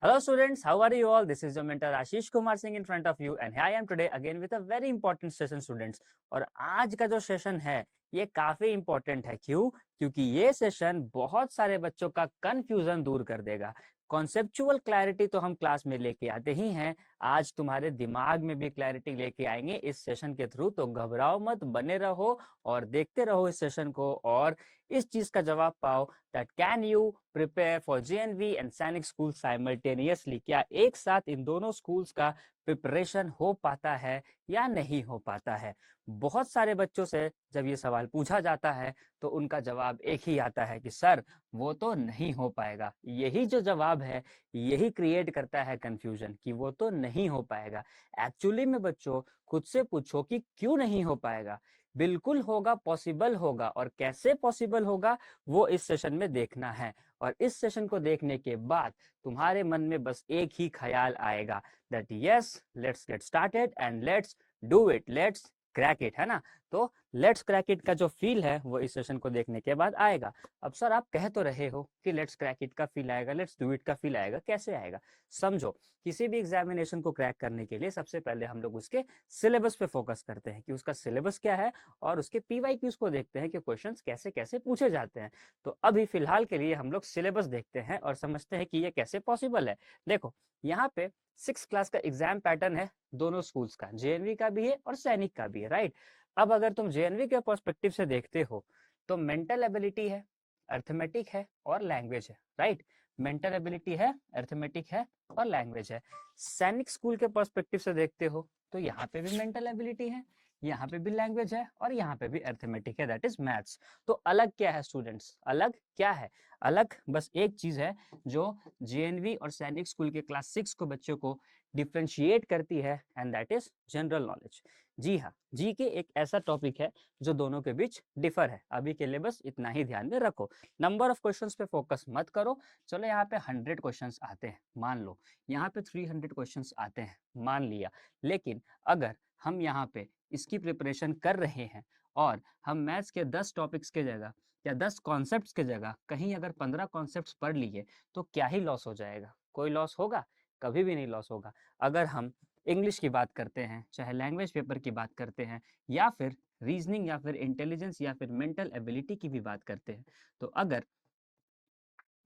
Hello students, how are you all? This is your mentor Ashish Kumar Singh in front of you and I am today again with a very important session students. और आज का जो session है ये काफी important है। क्यों? क्योंकि ये सेशन बहुत सारे बच्चों का कंफ्यूजन दूर कर देगा। कॉन्सेप्चुअल क्लैरिटी तो हम क्लास में लेके आते ही हैं, आज तुम्हारे दिमाग में भी क्लैरिटी लेके आएंगे इस सेशन के थ्रू। तो घबराओ मत, बने रहो और देखते रहो इस सेशन को और इस चीज का जवाब पाओ that can you prepare for JNV and सैनिक स्कूल साइमल्टेनियसली। क्या एक साथ इन दोनों स्कूल्स का प्रिपरेशन हो पाता है या नहीं हो पाता है? बहुत सारे बच्चों से जब ये सवाल पूछा जाता है तो उनका जवाब एक ही आता है कि सर वो तो नहीं हो पाएगा। यही जो जवाब है यही क्रिएट करता है कंफ्यूजन कि वो तो नहीं हो पाएगा। एक्चुअली में बच्चों खुद से पूछो कि क्यों नहीं हो पाएगा। बिल्कुल होगा, पॉसिबल होगा, और कैसे पॉसिबल होगा वो इस सेशन में देखना है। और इस सेशन को देखने के बाद तुम्हारे मन में बस एक ही ख्याल आएगा that yes, let's get started and let's do it, let's crack it, है ना? तो लेट्स क्रैक इट का जो फील है वो इस सेशन को देखने के बाद आएगा। अब सर आप कह तो रहे हो कि लेट्स क्रैक इट का फील आएगा, लेट्स डू इट का फील आएगा, कैसे आएगा? समझो, किसी भी एग्जामिनेशन को क्रैक करने के लिए सबसे पहले हम लोग उसके सिलेबस पे फोकस करते हैं कि उसका सिलेबस क्या है और उसके पीवाईक्यूज को देखते हैं कि क्वेश्चंस कैसे कैसे पूछे जाते हैं। तो अभी फिलहाल के लिए हम लोग सिलेबस देखते हैं और समझते हैं कि ये कैसे पॉसिबल है। देखो, यहाँ पे 6 क्लास का एग्जाम पैटर्न है दोनों स्कूल्स का, जेएनवी का भी है और सैनिक का भी है, राइट? अब अगर तुम जेएनवी के पर्सपेक्टिव से देखते हो तो मेंटल एबिलिटी है, अर्थमेटिक है और लैंग्वेज है, राइट? मेंटल एबिलिटी है, अर्थमेटिक है और लैंग्वेज है। सैनिक स्कूल के पर्सपेक्टिव से देखते हो तो यहाँ पे भी मेंटल एबिलिटी है, यहाँ पे भी लैंग्वेज है और यहाँ पे भी अर्थमेटिक है, दैट इज मैथ्स। तो अलग क्या है स्टूडेंट्स? अलग क्या है? अलग बस एक चीज है जो जेएनवी और सैनिक स्कूल के क्लास 6 को बच्चों को डिफ्रेंशिएट करती है and that is general knowledge. जी हाँ, जी के एक ऐसा टॉपिक है जो दोनों के बीच डिफर है। अभी के लिए बस इतना ही ध्यान में रखो, नंबर ऑफ क्वेश्चंस पे फोकस मत करो। चलो यहाँ पे 100 क्वेश्चंस आते हैं मान लो, यहाँ पे 300 क्वेश्चंस आते हैं मान लिया, लेकिन अगर हम यहाँ पे इसकी प्रिपरेशन कर रहे हैं और हम मैथ्स के 10 टॉपिक्स के जगह या 10 कॉन्सेप्ट्स के जगह कहीं अगर 15 कॉन्सेप्ट्स पढ़ लिए तो क्या ही लॉस हो जाएगा? कोई लॉस होगा? कभी भी नहीं लॉस होगा। अगर हम इंग्लिश की बात करते हैं, चाहे लैंग्वेज पेपर की बात करते हैं, या फिर रीजनिंग या फिर इंटेलिजेंस या फिर मेंटल एबिलिटी की भी बात करते हैं, तो अगर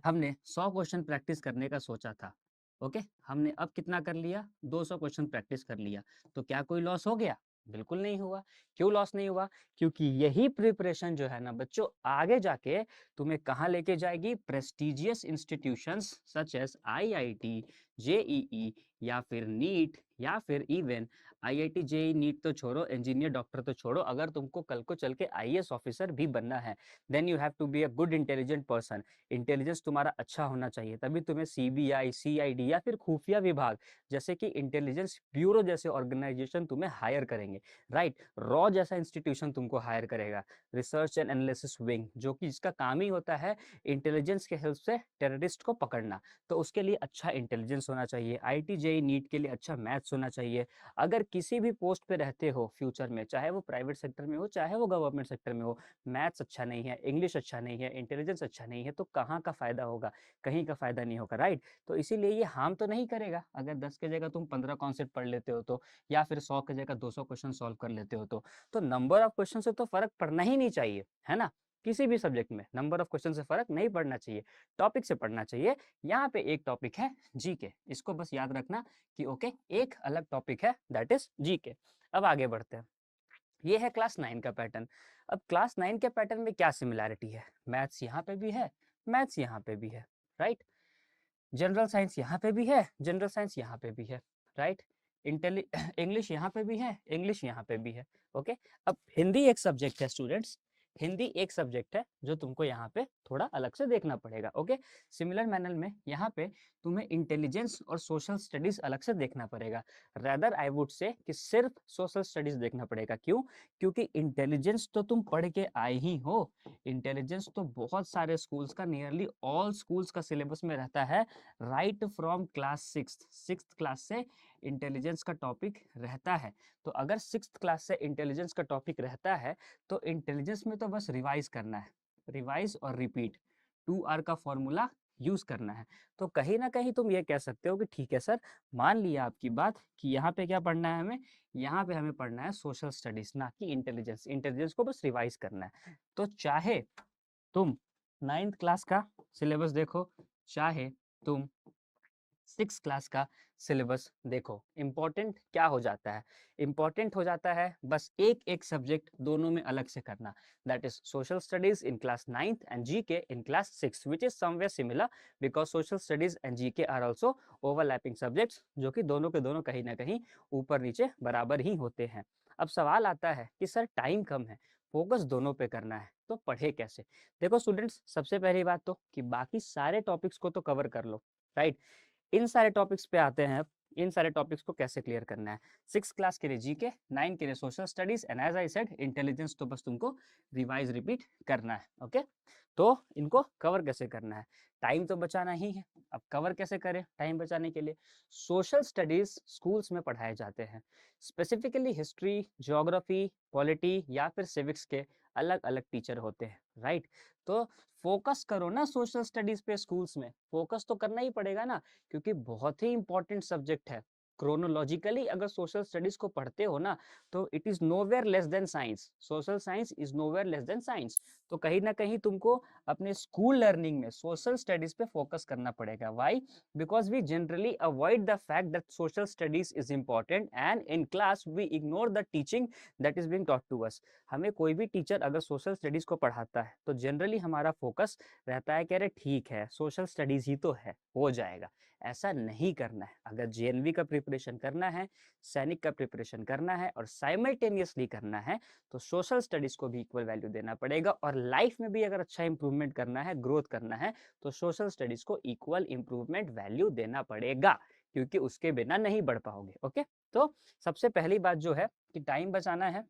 हमने 100 क्वेश्चन प्रैक्टिस करने का सोचा था, ओके, हमने अब कितना कर लिया? 200 क्वेश्चन प्रैक्टिस कर लिया, तो क्या कोई लॉस हो गया? बिल्कुल नहीं हुआ। क्यों लॉस नहीं हुआ? क्योंकि यही प्रिपरेशन जो है ना बच्चों, आगे जाके तुम्हें कहाँ लेके जाएगी? Prestigious institutions such as IIT, JEE या फिर नीट या फिर इवन आईआईटी जेईई नीट तो छोड़ो, इंजीनियर डॉक्टर तो छोड़ो, अगर तुमको कल को चल के आईएएस ऑफिसर भी बनना है then you have to be a good intelligent person. Intelligence तुम्हारा अच्छा होना चाहिए, तभी तुम्हें सीबीआई, सीआईडी या फिर खुफिया विभाग जैसे कि इंटेलिजेंस ब्यूरो जैसे ऑर्गेनाइजेशन तुम्हें हायर करेंगे, राइट? रॉ जैसा इंस्टीट्यूशन तुमको हायर करेगा, रिसर्च एंड एनालिसिस विंग, जो कि इसका काम ही होता है इंटेलिजेंस के हेल्प से टेररिस्ट को पकड़ना। तो उसके लिए अच्छा इंटेलिजेंस होना चाहिए। आईटी जेई नीट के लिए अच्छा मैथ्स होना चाहिए। अगर किसी भी पोस्ट पे रहते हो फ्यूचर में, चाहे वो प्राइवेट सेक्टर में हो चाहे वो गवर्नमेंट सेक्टर में हो, मैथ्स अच्छा नहीं है, इंग्लिश अच्छा नहीं है, इंटेलिजेंस अच्छा नहीं है, तो कहाँ का फायदा होगा? कहीं का फायदा नहीं होगा, राइट? तो इसीलिए ये हार्म तो नहीं करेगा अगर 10 के जगह तुम 15 कॉन्सेप्ट पढ़ लेते हो तो, या फिर 100 के जगह 200 क्वेश्चन सॉल्व कर लेते हो तो नंबर ऑफ क्वेश्चन से तो फर्क पड़ना ही नहीं चाहिए, है ना? किसी भी सब्जेक्ट में नंबर ऑफ क्वेश्चन से फर्क नहीं पड़ना चाहिए, टॉपिक से पढ़ना चाहिए। यहाँ पे एक टॉपिक है जीके, इसको बस याद रखना कि ओके, एक अलग टॉपिक है दैट इज जीके। अब आगे बढ़ते हैं। ये है क्लास 9 का पैटर्न। अब क्लास 9 के पैटर्न में क्या सिमिलैरिटी है? मैथ्स यहाँ पे भी है, मैथ्स यहाँ पे भी है, राइट? जनरल साइंस यहाँ पे भी है, जनरल साइंस यहाँ पे भी है, राइट? इंटेलि इंग्लिश यहाँ पे भी है, इंग्लिश यहाँ पे भी है, ओके? अब हिंदी एक सब्जेक्ट है स्टूडेंट्स, हिंदी एक सब्जेक्ट है जो तुमको यहाँ पे थोड़ा अलग से देखना पड़ेगा, ओके? सिमिलर मैनर में यहाँ पे तुम्हें इंटेलिजेंस और सोशल स्टडीज अलग से देखना पड़ेगा। रेदर आई वुड से कि सिर्फ सोशल स्टडीज देखना पड़ेगा। क्यों? क्योंकि इंटेलिजेंस तो तुम पढ़ के आए ही हो, इंटेलिजेंस तो बहुत सारे स्कूल्स का, नियरली ऑल स्कूल्स का सिलेबस में रहता है, राइट फ्रॉम क्लास 6 क्लास से इंटेलिजेंस का टॉपिक रहता है। तो अगर 6 क्लास से इंटेलिजेंस का टॉपिक रहता है तो इंटेलिजेंस में तो बस रिवाइज करना है, रिवाइज और रिपीट, 2R का फॉर्मूला यूज करना है। तो कहीं ना कहीं तुम ये कह सकते हो कि ठीक है सर, मान लिया आपकी बात कि यहाँ पे क्या पढ़ना है हमें, यहाँ पे हमें पढ़ना है सोशल स्टडीज, ना कि इंटेलिजेंस। इंटेलिजेंस को बस रिवाइज करना है। तो चाहे तुम 9th क्लास का सिलेबस देखो, चाहे तुम 6 क्लास का सिलेबस देखो, इम्पोर्टेंट क्या हो जाता है, इम्पोर्टेंट हो जाता है बस एक एक सब्जेक्ट दोनों में अलग से करना, that is social studies in class 9th and GK in class 6, which is somewhere similar because social studies and GK are also overlapping subjects, जो कि दोनों के दोनों कहीं ना कहीं ऊपर नीचे बराबर ही होते हैं। अब सवाल आता है कि सर टाइम कम है, फोकस दोनों पे करना है, तो पढ़े कैसे? देखो स्टूडेंट्स, सबसे पहली बात तो कि बाकी सारे टॉपिक्स को तो कवर कर लो, राइट? इन सारे टॉपिक्स पे आते हैं। इन सारे टॉपिक्स को कैसे क्लियर करना है? 6 क्लास के लिए जीके, 9 के लिए social studies and as I said intelligence, तो बस तुमको रिवाइज रिपीट करना है। ओके, तो इनको कवर कैसे करना है? टाइम तो बचाना ही है। अब कवर कैसे करें टाइम बचाने के लिए? सोशल स्टडीज स्कूल्स में पढ़ाए जाते हैं, स्पेसिफिकली हिस्ट्री, ज्योग्राफी, पॉलिटी या फिर सिविक्स के अलग अलग टीचर होते हैं, राइट? तो फोकस करो ना सोशल स्टडीज पे, स्कूल्स में फोकस तो करना ही पड़ेगा ना, क्योंकि बहुत ही इंपॉर्टेंट सब्जेक्ट है। क्रोनोलॉजिकली अगर सोशल स्टडीज को पढ़ते हो ना, तो it is nowhere less than science, social science is nowhere less than science. तो कहीं ना कहीं तुमको अपने स्कूल लर्निंग में सोशल स्टडीज पे फोकस करना पड़ेगा। Why? Because we generally avoid the fact that social studies is important and in class we ignore the teaching that is being taught to us. हमें कोई भी टीचर अगर social studies को पढ़ाता है तो जनरली हमारा फोकस रहता है कि अरे ठीक है सोशल स्टडीज ही तो है, हो जाएगा। ऐसा नहीं करना है। अगर जेएनवी का प्रिपरेशन करना है, सैनिक का प्रिपरेशन करना है और साइमल्टेनियसली करना है, तो सोशल स्टडीज को भी इक्वल वैल्यू देना पड़ेगा। और लाइफ में भी अगर अच्छा इंप्रूवमेंट करना है, ग्रोथ करना है, तो सोशल स्टडीज को इक्वल इंप्रूवमेंट वैल्यू देना पड़ेगा, क्योंकि उसके बिना नहीं बढ़ पाओगे। ओके, तो सबसे पहली बात जो है कि टाइम बचाना है।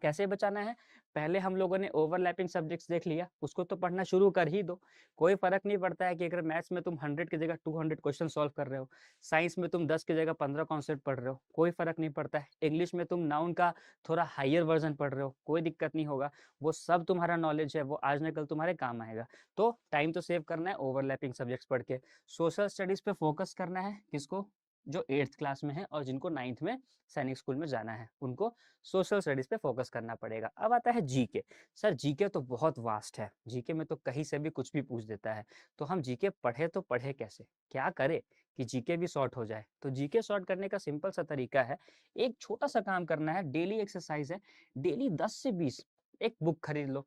कैसे बचाना है? पहले हम लोगों ने ओवरलैपिंग सब्जेक्ट्स देख लिया, उसको तो पढ़ना शुरू कर ही दो। कोई फर्क नहीं पड़ता है कि अगर मैथ्स में तुम 100 की जगह 200 क्वेश्चन सॉल्व कर रहे हो, साइंस में तुम 10 की जगह 15 कॉन्सेप्ट पढ़ रहे हो, कोई फर्क नहीं पड़ता है। इंग्लिश में तुम नाउन का थोड़ा हायर वर्जन पढ़ रहे हो, कोई दिक्कत नहीं होगा। वो सब तुम्हारा नॉलेज है, वो आज न कल तुम्हारे काम आएगा। तो टाइम तो सेव करना है ओवरलैपिंग सब्जेक्ट्स पढ़ के। सोशल स्टडीज पे फोकस करना है किसको? जो 8th क्लास में है और जिनको 9th में सैनिक स्कूल में जाना है, उनको सोशल स्टडीज पे फोकस करना पड़ेगा। अब आता है जीके। सर जीके तो बहुत वास्ट है, जीके में तो कहीं से भी कुछ भी पूछ देता है। तो हम जीके पढ़े तो पढ़े कैसे, क्या करें कि जीके भी शॉर्ट हो जाए? तो जीके शॉर्ट करने का सिंपल सा तरीका है, एक छोटा सा काम करना है, डेली एक्सरसाइज है। डेली 10 से 20 एक बुक खरीद लो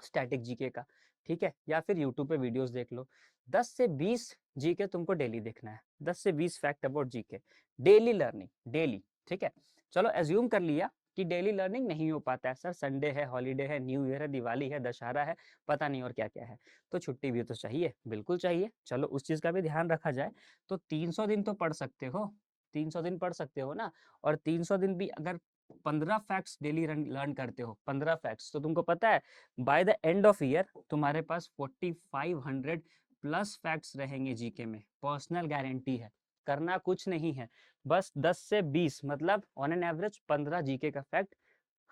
स्टैटिक जीके का, ठीक है? या फिर यूट्यूब पे वीडियोस देख लो। 10 से 20 जीके तुमको डेली देखना है, 10 से 20 fact about GK, daily learning, daily. ठीक है, चलो एज्यूम कर लिया कि डेली लर्निंग नहीं हो पाता है, सर संडे है, हॉलीडे है, न्यू ईयर है, दिवाली है, दशहरा है, पता नहीं और क्या क्या है, तो छुट्टी भी तो चाहिए, बिल्कुल चाहिए। चलो उस चीज का भी ध्यान रखा जाए, तो 300 दिन तो पढ़ सकते हो, 300 दिन पढ़ सकते हो ना। और 300 दिन भी अगर 15 फैक्ट्स डेली लर्न करते हो, 15 फैक्ट्स, तो तुमको पता है by the end of year तुम्हारे पास 4500 प्लस फैक्ट्स रहेंगे जीके में। पर्सनल गारंटी है, करना कुछ नहीं है, बस 10 से 20 मतलब ऑन एन एवरेज 15 जीके का फैक्ट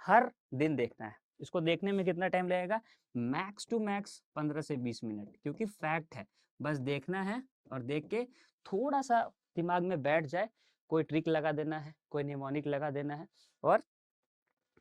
हर दिन देखना है। इसको देखने में कितना टाइम लगेगा? मैक्स टू मैक्स 15 से 20 मिनट, क्योंकि फैक्ट है, बस देखना है और देख के थोड़ा सा दिमाग में बैठ जाए, कोई ट्रिक लगा देना है, कोई निमोनिक लगा देना है और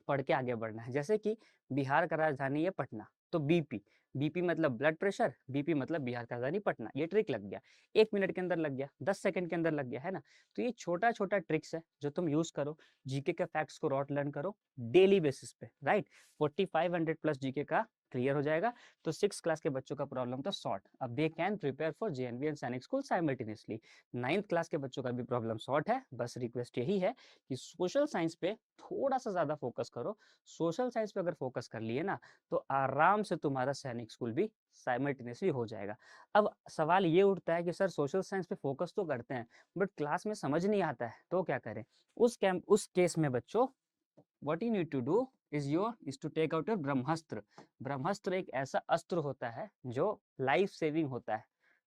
पढ़ के आगे बढ़ना है। जैसे कि बिहार का राजधानी है पटना, तो बीपी, बीपी मतलब ब्लड प्रेशर, बीपी मतलब बिहार का राजधानी पटना। ये ट्रिक लग गया, 1 मिनट के अंदर लग गया, 10 सेकंड के अंदर लग गया, है ना? तो ये छोटा छोटा ट्रिक्स है जो तुम यूज करो, जीके के फैक्ट्स को रॉट लर्न करो डेली बेसिस पे, राइट? 4500 प्लस जीके का क्लियर हो जाएगा। तो 6 क्लास के बच्चों का प्रॉब्लम था सॉर्ट, अब they can prepare for JNV and सैनिक स्कूल साइमल्टेनियसली। 9th क्लास के बच्चों का भी प्रॉब्लम सॉर्ट है। बस रिक्वेस्ट यही है कि सोशल साइंस पे थोड़ा सा ज्यादा फोकस करो। सोशल साइंस पे अगर फोकस कर लिए ना, तो आराम से तुम्हारा सैनिक स्कूल भी साइमल्टेनियसली हो जाएगा। अब सवाल ये उठता है कि सर सोशल साइंस पे फोकस तो करते हैं बट क्लास में समझ नहीं आता है, तो क्या करें? उस केस में बच्चों, what you need to do is to take out your ब्रह्मास्त्र। ब्रह्मास्त्र एक ऐसा अस्त्र होता है जो लाइफ सेविंग होता है।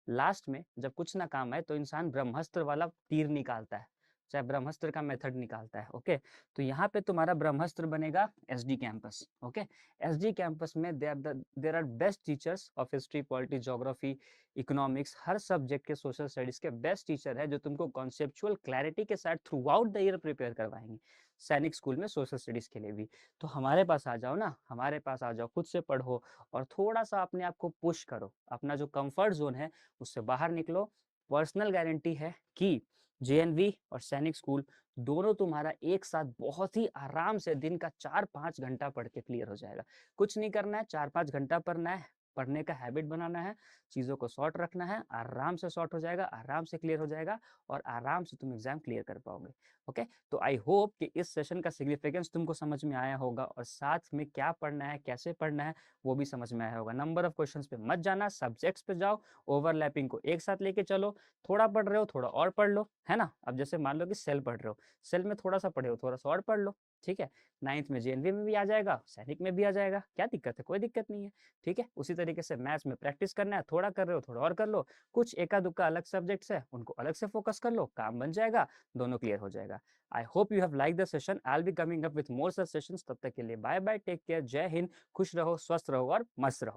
लास्ट में जब कुछ ना काम आए तो इंसान ब्रह्मास्त्र वाला तीर निकालता है। चाहे ब्रह्मास्त्र का मेथड निकालता है। ओके, तो यहाँ पे तुम्हारा ब्रह्मास्त्र बनेगा SD campus. Okay, SD campus में there are best teachers of history, polity, geography, economics, हर सब्जेक्ट के, सोशल स्टडीज के बेस्ट टीचर है जो तुमको कॉन्सेप्चुअल क्लैरिटी के साथ throughout the year prepare करवाएंगे, सैनिक स्कूल में सोशल स्टडीज के लिए भी। तो हमारे पास आ जाओ ना, हमारे पास आ जाओ, खुद से पढ़ो और थोड़ा सा अपने आप को पुश करो, अपना जो कंफर्ट जोन है उससे बाहर निकलो। पर्सनल गारंटी है कि जेएनवी और सैनिक स्कूल दोनों तुम्हारा एक साथ बहुत ही आराम से दिन का 4-5 घंटा पढ़ के क्लियर हो जाएगा। कुछ नहीं करना है, 4-5 घंटा पढ़ना है, पढ़ने का हैबिट बनाना है, चीज़ों को शॉर्ट रखना है, आराम से शॉर्ट हो जाएगा, आराम से क्लियर हो जाएगा और आराम से तुम एग्जाम क्लियर कर पाओगे। ओके, तो आई होप कि इस सेशन का सिग्निफिकेंस तुमको समझ में आया होगा और साथ में क्या पढ़ना है, कैसे पढ़ना है, वो भी समझ में आया होगा। नंबर ऑफ क्वेश्चंस पे मत जाना, सब्जेक्ट्स पे जाओ, ओवरलैपिंग को एक साथ लेके चलो। थोड़ा पढ़ रहे हो थोड़ा और पढ़ लो, है ना। अब जैसे मान लो कि सेल पढ़ रहे हो, सेल में थोड़ा सा पढ़े हो, थोड़ा सा और पढ़ लो, ठीक है। 9th में जेएनवी में भी आ जाएगा, सैनिक में भी आ जाएगा, क्या दिक्कत है, कोई दिक्कत नहीं है, ठीक है। उसी तरीके से मैथ्स में प्रैक्टिस करना है, थोड़ा कर रहे हो थोड़ा और कर लो, कुछ एका दुक्का अलग सब्जेक्ट्स है उनको अलग से फोकस कर लो, काम बन जाएगा, दोनों क्लियर हो जाएगा। I hope you have like the session. I will be coming up with more such sessions. तब तक के लिए बाय बाय, टेक केयर, जय हिंद, खुश रहो, स्वस्थ रहो और मस्त रहो।